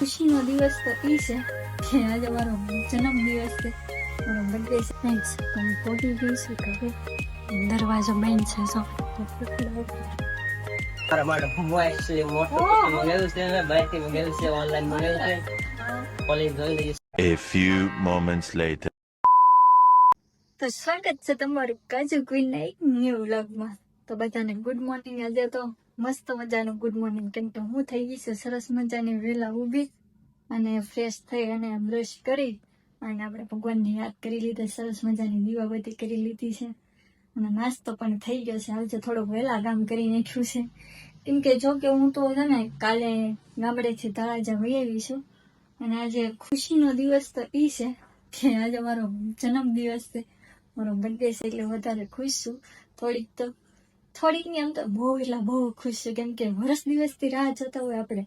ખુશીનો દિવસ તો એ છે કે આજે મારો જન્મદિવસ છે, મારો બર્થડે છે. થેન્ક્સ પણ પહોંચી ગઈ છું ઘરે. દરવાજો બંધ છે જો મારા માટે હું actually મોટું કુર્તી મંગાવ્યું છે ને બહારથી મંગાવ્યું છે, ઓનલાઈન મંગાવ્યું છે. કોલેજ જોઈ લઈએ. A few moments later. તો સ્વાગત છે તમારું કાજુ ક્વીનના એક ન્યૂ વ્લોગમાં. તો બધાને ગુડ મોર્નિંગ. આજે તો મસ્ત મજાનું ગુડ મોર્નિંગ, કેમ કે હું થઈ ગઈ છું સરસ મજાની વહેલા ઊભી અને ફ્રેશ થઈ અને બ્રશ કરી અને આપણે ભગવાનને યાદ કરી લીધા, સરસ મજાની દીવાબત્તી કરી લીધી છે અને નાસ્તો પણ થઈ ગયો છે. આજે થોડુંક વહેલા કામ કરી નાખ્યું છે, કેમ કે જો કે હું તો છે ને કાલે ગામડેથી તળાજા વહી આવી છું અને આજે ખુશીનો દિવસ તો એ છે કે આજે મારો જન્મદિવસ છે, મારો બર્થડે છે, એટલે વધારે ખુશ છું. થોડીક ની આમ તો બહુ ખુશ છું, કેમ કે વર્ષ દિવસથી રાહ જોતા હોય આપણે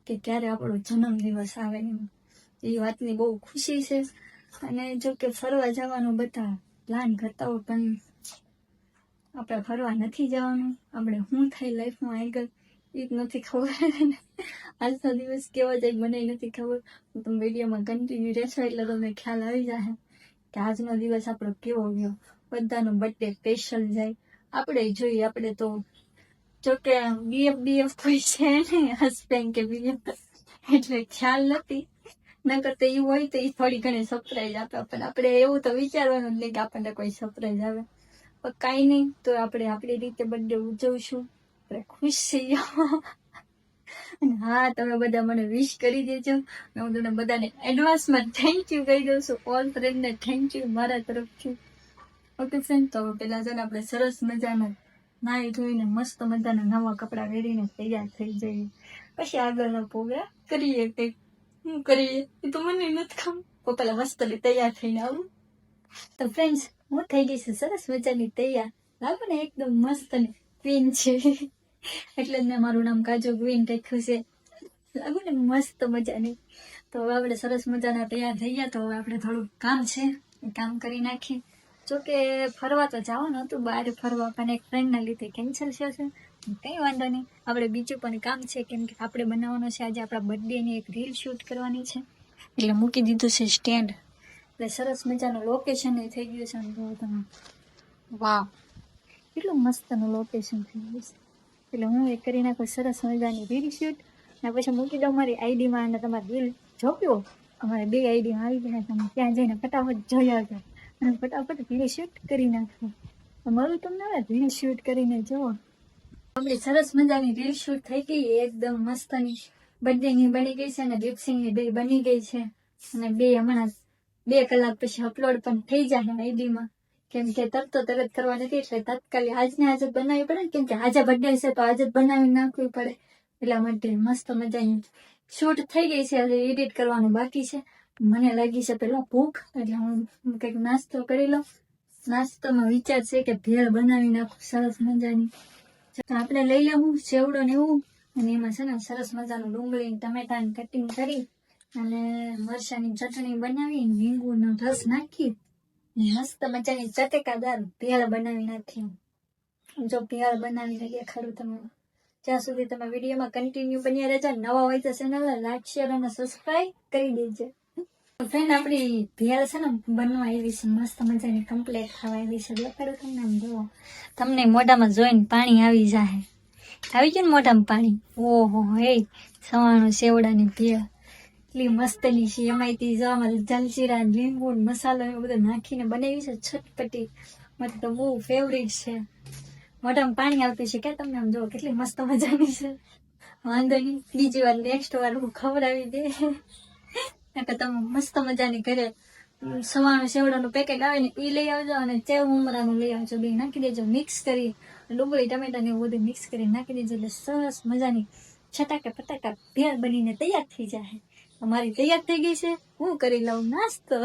કે ક્યારે આપણો જન્મદિવસ આવે એમ. એ વાતની બહુ ખુશી છે. અને જો કે ફરવા જવાનું બધા પ્લાન કરતા હોય પણ આપણે ફરવા નથી જવાનું. આપણે શું થાય લાઈફમાં આગળ એ જ નથી ખબર. આજનો દિવસ કેવો જાય મને નથી ખબર. હું તમે વિડીયોમાં કન્ટિન્યુ રહેશો એટલે તમને ખ્યાલ આવી જશે કે આજનો દિવસ આપણો કેવો ગયો. બધાનો બર્થડે સ્પેશિયલ જાય, આપણે જોઈએ. આપણે તો જોકે બીએફ કોઈ છે નહીં, હસબેન્ડ કે બીએફ, એટલે ખ્યાલ નથી. નકર તો એવું હોય તો એ થોડી ઘણી સરપ્રાઈઝ આપે, પણ આપણે એવું તો વિચારવાનું જ નહીં કે આપણને કોઈ સરપ્રાઈઝ આવે. પણ કાંઈ નહીં, તો આપણે આપણી રીતે બર્થડે ઉજવશું. આપણે ખુશ છીએ. અને હા, તમે બધા મને વિશ કરી દેજો. હું તમને બધાને એડવાન્સમાં થેન્ક યુ કહી દઉં છું. ઓલ ફ્રેન્ડને થેન્ક યુ મારા તરફથી. ઓકે ફ્રેન્ડ, તો પેલા છે ને આપણે સરસ મજાના નાહી ધોઈને મસ્ત મજાના નવા કપડાં પહેરીને તૈયાર થઈ જઈએ, પછી આગળનો પ્રોગ્રામ કરીએ. કંઈક શું કરીએ એ તો મને નથી ખબર, તો પેલા મસ્ત તૈયાર થઈને આવું. તો ફ્રેન્ડ્સ, હું થઈ ગઈ છું સરસ મજાની તૈયાર. લાગો ને એકદમ મસ્ત ને ક્વીન છે, એટલે જ મેં મારું નામ કાજુ ક્વીન રાખ્યું છે. લાગુ ને મસ્ત મજાની. તો હવે આપણે સરસ મજાના તૈયાર થઈ ગયા. તો હવે આપણે થોડું કામ છે એ કામ કરી નાખીએ. જોકે ફરવા તો જવાનું હતું બહાર ફરવા, પણ એક ફ્રેન્ડના લીધે કેન્સલ થયો છે. કંઈ વાંધો નહીં, આપણે બીજું પણ કામ છે, કેમ કે આપણે બનાવવાનો છે આજે આપણા બર્થડેની એક રીલ શૂટ કરવાની છે, એટલે મૂકી દીધું છે સ્ટેન્ડ. એટલે સરસ મજાનું લોકેશન એ થઈ ગયું છે. અને જો તમે વાહ, કેટલું મસ્તનું લોકેશન થઈ ગયું છે. એટલે હું એ કરી નાખું સરસ મજાની રીલ શૂટ અને પછી મૂકી દઉં મારી આઈડીમાં. અને તમારે રીલ જોયો અમારે 2 આઈડીમાં આવી ગયા, તમે ત્યાં જઈને ફટાફટ જોઈ આવજો અને ફટાફટ રીલ શૂટ કરી નાખો. મારું તમને હવે રીલ શૂટ કરીને જુઓ. આપણી સરસ મજાની રીલ શૂટ થઈ ગઈ, એકદમ મસ્તની બર્થડેની બની ગઈ છે અને લિપસિંગની 2 બની ગઈ છે. અને 2 હમણાં 2 કલાક પછી અપલોડ પણ થઈ જાય આઈડીમાં, કેમ કે તરત કરવા નથી, એટલે તાત્કાલિક આજને આજે જ બનાવવી પડે ને, કેમ કે આજે બર્થડે છે તો આજે જ બનાવી નાખવી પડે. એટલા માટે મસ્ત મજાની શૂટ થઈ ગઈ છે. આજે એડિટ કરવાનું બાકી છે. મને લાગી છે પેલા ભૂખ, એટલે હું કંઈક નાસ્તો કરી લઉં. નાસ્તામાં વિચાર છે કે ભેળ બનાવી નાખું સરસ મજાની. આપણે લઈ લેવું સેવડો ને એવું, અને એમાં છે ને સરસ મજાનું ડુંગળી ટમેટાની કટિંગ કરી અને મરચાંની ચટણી બનાવી, લીંબુનો રસ નાખી મસ્ત મજાની ચટકાદાર ભેળ બનાવી નાખી. જો ભેળ બનાવી લઈએ ખરું તમે, જ્યાં સુધી તમે વિડીયોમાં કન્ટિન્યુ બન્યા રહેજો. નવા હોય તો ચેનલને લાઈક શેર અને સબસ્ક્રાઈબ કરી દેજો. ફ્રેન્ડ, આપણી ભેળ છે ને બનવા એવી છે, મસ્ત મજાની કમ્પ્લીટ ખાવા એવી છે. દેખાડું તમને, આમ જુઓ, તમને મોઢામાં જોઈને પાણી આવી જાય. આવી ગયું ને મોઢામાં પાણી. ઓહો, હે સવાણું સેવડાની ભેળ એટલી મસ્તની છે. એમાંથી જોવામાં જલજીરા, લીંબુ, મસાલો એવું બધું નાખીને બનાવી છે, છટપટી. મને તો બહુ ફેવરિટ છે. મોઢામાં પાણી આવતું છે કે તમને, આમ જુઓ કેટલી મસ્ત મજાની છે. વાંધો નહીં, બીજી વાર નેક્સ્ટ વાર હું ખવડાવી દે. તમે મસ્ત મજાની ઘરે સવાણું સેવડાનું પેકેટ આવે ને એ લઈ આવજો, અને ચેવ ઉમરાનું લઈ આવજો. 2 નાખી દેજો, મિક્સ કરી ડુંગળી ટમેટા ને એવું બધું મિક્સ કરી નાખી દેજો, એટલે સરસ મજાની છટાકા પટાકા ભેળ બનીને તૈયાર થઈ જાય. અમારી તૈયાર થઈ ગઈ છે, હું કરી લઉં નાસ્તો.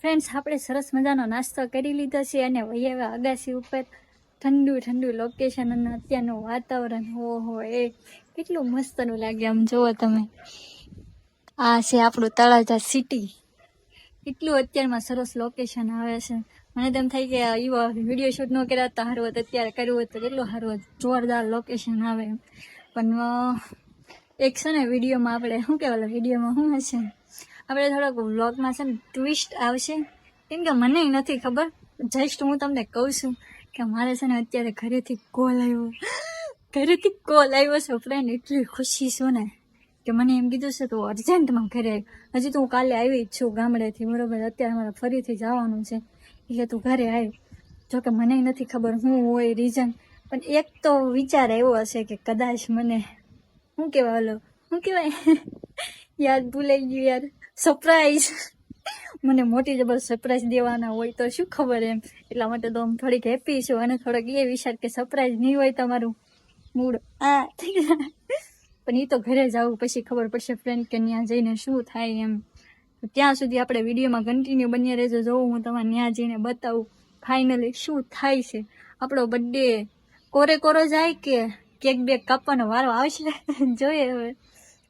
ફ્રેન્ડ્સ, આપણે સરસ મજાનો નાસ્તો કરી લીધો છે અને વૈયા અગાસી ઉપર. ઠંડુ લોકેશન અને અત્યારનું વાતાવરણ, ઓહો, એ કેટલું મસ્તનું લાગે. આમ જુઓ તમે, આ છે આપણું તળાજા સિટી. એટલું અત્યારમાં સરસ લોકેશન આવે છે. મને તેમ થાય કે એવો વિડીયો શૂટ ન કર્યા તો સારું હોત, અત્યારે કર્યું હોત તો કેટલું સારું હોત. જોરદાર લોકેશન આવે. પણ એક છે ને વિડીયોમાં આપણે શું કહેવાય વિડીયોમાં શું હશે આપણે થોડોક વ્લોગમાં છે ને ટ્વિસ્ટ આવશે કેમ કે મને નથી ખબર જસ્ટ હું તમને કહું છું કે મારે છે ને અત્યારે ઘરેથી કોલ આવ્યો છે ફ્રેન્ડ એટલી ખુશી છું ને કે મને એમ કીધું છે તો અર્જન્ટમાં ઘરે હજી તો હું કાલે આવી જ છું ગામડેથી બરોબર અત્યારે મારે ફરીથી જવાનું છે એટલે તું ઘરે આવી જોકે મને નથી ખબર શું હોય રીઝન પણ એક તો વિચાર એવો હશે કે કદાચ મને શું કહેવાય યાદ ભૂલાઈ ગયું યાર સરપ્રાઈઝ મને મોટી જબર સરપ્રાઈઝ દેવાના હોય તો શું ખબર એમ એટલા માટે તો હું થોડીક હેપી છું અને થોડોક એ વિચાર કે સરપ્રાઈઝ નહીં હોય તમારું મૂડ પણ એ તો ઘરે જવું પછી ખબર પડશે ફ્રેન્ડ કે ત્યાં જઈને શું થાય એમ ત્યાં સુધી આપણે વિડીયોમાં કન્ટિન્યુ બન્યા રહેજો જોઉં હું તમારે ત્યાં જઈને બતાવું ફાઇનલી શું થાય છે આપણો બર્થડે કોરે જાય કે કેક બેક કાપવાનો વારો આવશે જોઈએ હવે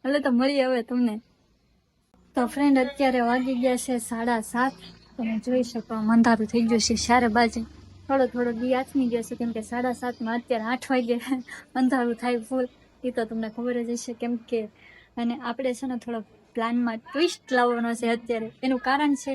એટલે તો મળીએ હવે તમને તો ફ્રેન્ડ અત્યારે વાગી ગયા છે 7:30 તમે જોઈ શકો અંધારું થઈ ગયું છે 4 થોડો દી આથમી ગયો છે કેમ કે 7:30 અત્યારે 8 વાગે અંધારું થાય ફૂલ એ તો તમને ખબર જ હશે કેમ કે અને આપણે છે ને થોડોક પ્લાનમાં ટ્વિસ્ટ લાવવાનો છે અત્યારે એનું કારણ છે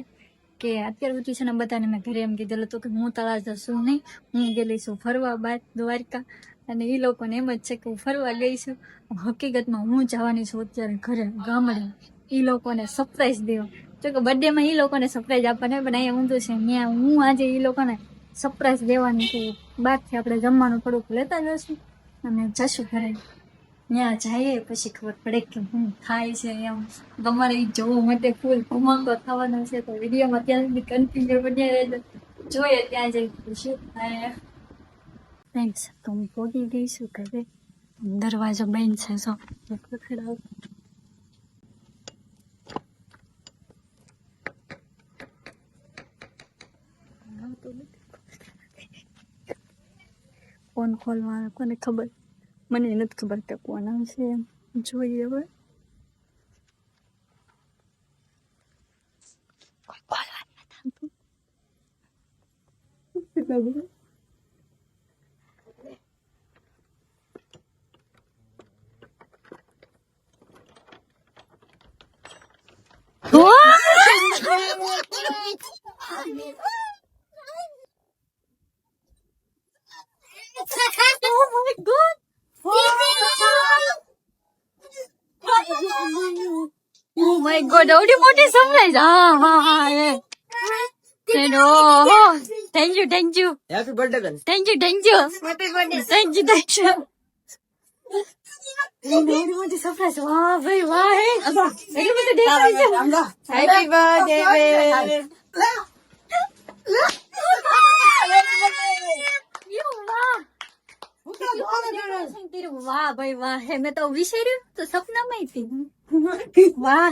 કે અત્યાર સુધી છે ને બધાને મેં ઘરે એમ કીધેલું હતું કે હું તળાવ જશું નહીં હું ગયેલી છું ફરવા બાદ દ્વારકા અને એ લોકોને એમ જ છે કે હું ફરવા ગઈ છું હકીકતમાં હું જવાની છું અત્યારે ઘરે ગામડે એ લોકોને સરપ્રાઈઝ દેવા જો કે બર્થડેમાં એ લોકોને સરપ્રાઈઝ આપવાના પણ અહીંયા ઊંધું છે ત્યાં હું આજે એ લોકોને સરપ્રાઈઝ દેવાની છું બહારથી આપણે જમવાનું થોડુંક લેતા જશું અને જશું ઘરે ત્યાં જઈએ પછી ખબર પડે કે શું થાય છે એમ તમારે એ જોવા માટે ફૂલ ધમાકો થવાનો છે તો વિડીયોમાં ત્યાં સુધી કન્ટિન્યુ બન્યા રહેજો જોઈએ ત્યાં જઈ શું થાય થેન્ક્સ તો હું પહોંચી ગઈ છું ઘરે દરવાજો બંધ છે જો ખખડાવ કોણ ખોલવાનું કોને ખબર મને નથી ખબર કે કોણ આવશે એમ જોઈએ હવે Oh my god, આવડી મોટી સરપ્રાઈઝ હા એ તેનો થેન્ક યુ હેપી બર્થડે બેન thank you happy birthday thank you આવડી મોટી સરપ્રાઈઝ વાહ ભાઈ વાહ હે એટલું બધું દેખાય છે હેપી બર્થડે વાહ ભાઈ વાહ હે મેં તો વિચાર્યું તો સપનામાં હતી વાહ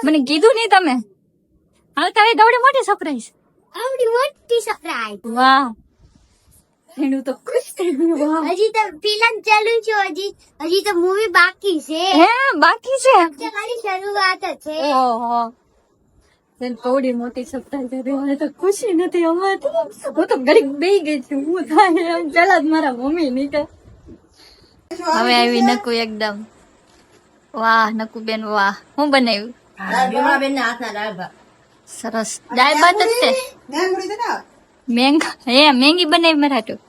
મને કીધું નહીં તમે હવે તારે દોડી મોટી સરપ્રાઈઝ વાહ એનું તો ખુશ થઈ ગયું વાહ હજી તો ફિલ્મ ચાલુ છે હજી તો મૂવી બાકી છે હે બાકી છે ખાલી શરૂઆત જ છે ઓહો થોડી મોટી સરપ્રાઈઝ મને તો ખુશી નથી અમારે હું તો ઘડીક બેહી ગઈ છું હું થાય એમ પેલા જ મારા મમ્મી નીકળ હવે આવી નકુ એકદમ વાહ નકુ બેન વાહ હું બનાવ્યું બેન ના હાથના દાળ ભાત સરસ દાળ ભાત જ છે મેંગી બનાવી મરાઠું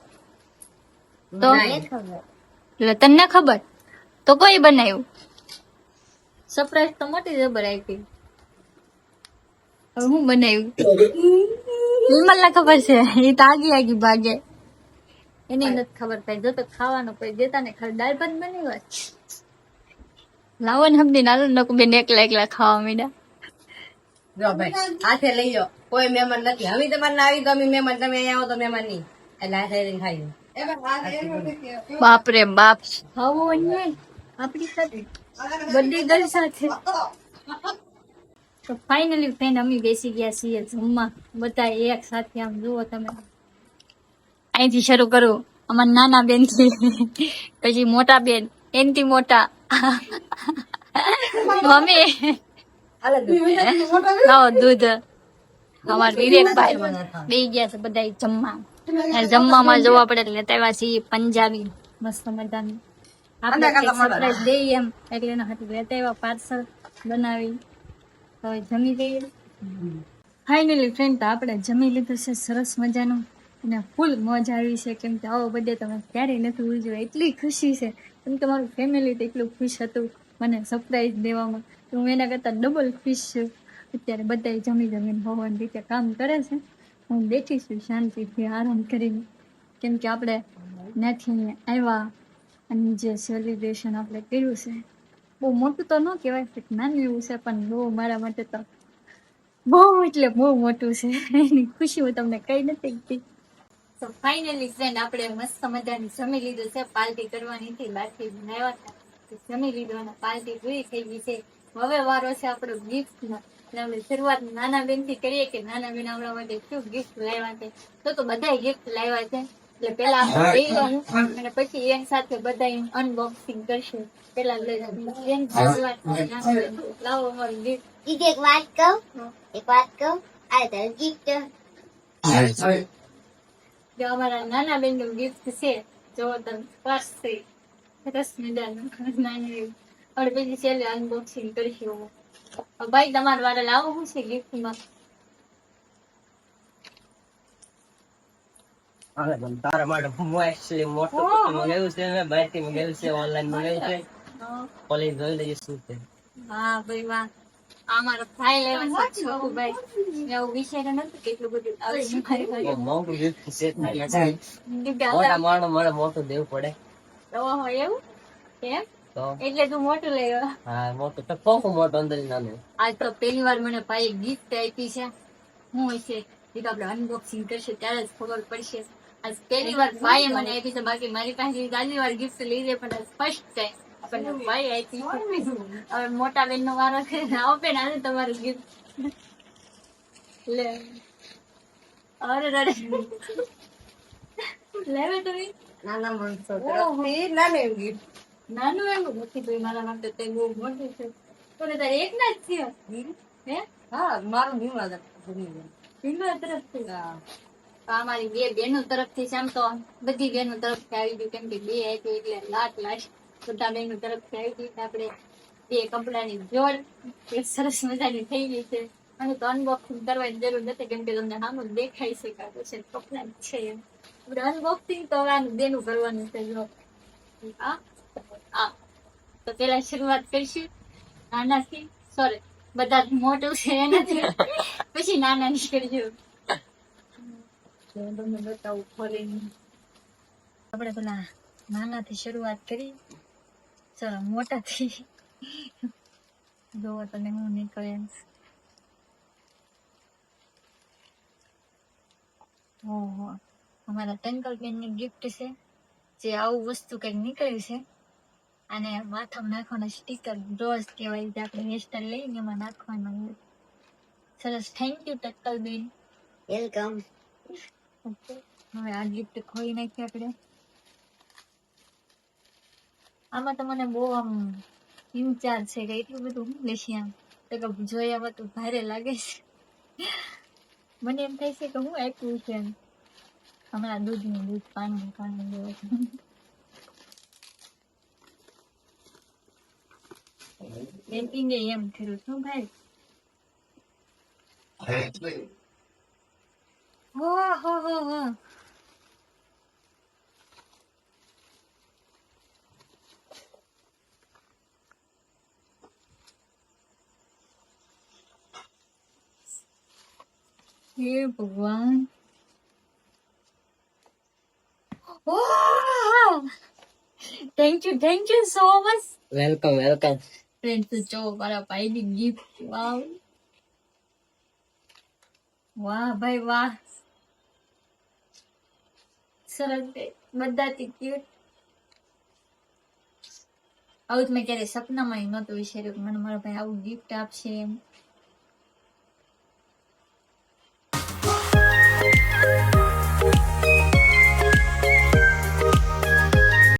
તો એટલે તને ખબર તો કોઈ બનાવ્યું સરપ્રાઈઝ તો મોટી જબર આપી હવે હું બનાવ્યું વિમલને ખબર છે એ તો આગી ભાગે એની નથી ખબર ભાઈ જો તો ખાવાનું કોઈ દેતા ને ખાલી દાળ ભાત બનાવ્યા લાવો ને સમજી ના નકુ બેન એકલા ખાવા મીડા જો ભાઈ હાથે લઈ લો કોઈ મહેમાન નથી હવે તમારે ના આવી તો અમે મહેમાન તમે અહીંયા આવો તો મહેમાન નહીં એટલે હાથે લઈને ખાઈ બાપ રે બાપ ખાવો નહીં આપણી સાથે બધી ગર્લ સાથે તો ફાઇનલી ફ્રેન્ડ અમે બેસી ગયા છીએ જમવા બધા એક સાથે આમ જુઓ તમે અહીંથી શરૂ કરું અમારા નાના બેન થી પછી મોટા બેન એનથી મોટા મમ્મી લાવો દૂધ અમારા વિવેકભાઈ બે ગયા છે બધા જમવા જમવામાં જોવા પડે એટલે લેતા આવ્યા છીએ પંજાબી મસ્ત મજાની આપણે સરપ્રાઈઝ દઈએ એમ એટલે એના હાથે લેતા આવ્યા પાર્સલ બનાવી હવે જમી લઈએ ફાઇનલી ફ્રેન્ડ તો આપણે જમી લીધું છે સરસ મજાનું અને ફૂલ મોજ આવી છે કેમ કે આવો બર્થડે તમે ક્યારેય નથી ઉજવ્યો એટલી ખુશી છે કેમ કે મારું ફેમિલી તો એટલું ખુશ હતું મને સરપ્રાઈઝ દેવામાં તો હું એના કરતાં ડબલ ખુશ છું અત્યારે બધા જમીને ભગવાન રીતે કામ કરે છે હું બેઠી છું શાંતિથી આરામ કરીને કેમ કે આપણે ત્યાંથી આવ્યા અને જે સેલિબ્રેશન આપણે કર્યું છે બહુ મોટું તો ન કહેવાય નાનું એવું છે પણ બહુ મારા માટે તો બહુ એટલે બહુ મોટું છે એની ખુશી હું તમને કઈ નથી શકતી તો ફાઇનલી ફ્રેન્ડ આપણે મસ્ત મજાની જમી લીધું છે પાર્ટી કરવાની હતી બહારથી બનાવ્યા હતા જમી લીધું અને પાર્ટી પૂરી થઈ ગઈ છે હવે વારો છે આપણો ગિફ્ટનો એટલે આપણે શરૂઆત નાના બેન થી કરીએ કે નાના બેન આપણા માટે શું ગિફ્ટ લાવ્યા છે તો બધા ગિફ્ટ લાવ્યા છે એટલે પેલા આપણે લઈ અને પછી એની સાથે બધા અનબોક્સિંગ કરશું પેલા બેન શરૂઆત લાવો અમારું ગિફ્ટ જીત એક વાત કહું આ તારું ગિફ્ટ જો અમારા નાના બેન નું ગિફ્ટ છે જો તમે પર્સ છે સરસ મજાનું નાની હવે પછી છેલ્લે અનબોક્સિંગ કરીશું ભાઈ તમારે વારે લાવો શું છે ગિફ્ટમાં તારા માટે હું actually મોટું મંગાવ્યું છે મેં બહારથી મંગાવ્યું છે ઓનલાઈન મંગાવ્યું છે કોલેજ જોઈ લઈએ શું છે હા ભાઈ વાહ અમારો ભાઈ લેવા છે છોકુ ભાઈ એવું વિચાર નથી કેટલું બધું આવશે મારી ઘરે. મોટું gift છે કેમ કે મોટા માણસ મને મોટું દેવું પડે ઓહો એવું કેમ તો એટલે તું મોટું લઈ આવ્યો. હા મોટું તો કોકું મોટું અંદર નાનું આજ તો પહેલી વાર મને ભાઈ ગિફ્ટ આપી છે હું હશે એ તો આપણે અનબોક્સિંગ કરશે ત્યારે જ ખબર પડશે આજ પહેલી વાર ભાઈએ મને આપી છે બાકી મારી પાસે ગાલી વાર ગિફ્ટ લઈ લે પણ ફર્સ્ટ ટાઈમ આપણને ભાઈ આપી છે. હવે મોટા બેન નો વારો છે આવો બેન આજે તમારું ગિફ્ટ લે અરે રડે લેવે તમે નાના માણસો ઓહો. તરફથી નાનું એવું gift. નાનું એવું નથી ભાઈ મારા માટે તે બહુ મોટું છે પણ તારે એક ના જ થયો હે હા મારું ભીમા ભીમા તરફથી તો અમારી બે બહેનો તરફથી છે આમ તો બધી બહેનો તરફથી આવી ગયું કેમ કે બે હતી એટલે લાટ બધા બહેનો તરફથી આવી ગઈ આપણે બે કપડાની જોડ એક સરસ મજાની થઈ ગઈ છે અને તો અનબોક્સિંગ કરવાની જરૂર નથી કેમ કે તમને સામું દેખાઈ શકાતું છે કપડા છે એમ આપણે અનબોક્સિંગ તો હવે આનું બેનું કરવાનું છે જો તો પેલા શરૂઆત કરીશું નાનાથી સોરી બધા મોટું છે એનાથી પછી નાનાની કરજો તમને બતાવું ફરીને આપણે પેલા નાનાથી શરૂઆત કરી ચલો મોટાથી જોવો તમે હું નીકળે એમ ઓહો અમારા ટંકલ બેનની ગિફ્ટ છે જે આવું વસ્તુ કંઈક નીકળ્યું છે અને માથામાં નાખવાના સ્ટીકર રોઝ કહેવાય જે આપણે હેસ્ટર લઈને એમાં નાખવાનું હોય સરસ થેન્ક યુ ટક્કલ બેન વેલકમ હવે આ ગિફ્ટ ખોઈ નાખીએ આપણે આમાં તો મને બહુ આમ ઇન્ચાર્જ છે કે એટલું બધું હું લેશી આમ તો કે જોયા તો ભારે લાગે છે મને એમ થાય છે કે હું આપ્યું છે એમ હમણાં દૂધ પાણી જેવું પેન્ટિંગ એમ કર્યું શું ભાઈ હો હે ભગવાન thank you so much welcome friend જો મારા ભાઈની ગિફ્ટ વાવ વાહ ભાઈ વાહ સરસ બધાથી ક્યુટ આવું જ મેં ક્યારે સપનામાં નહોતું વિચાર્યું કે મને મારા ભાઈ આવું ગિફ્ટ આપશે એમ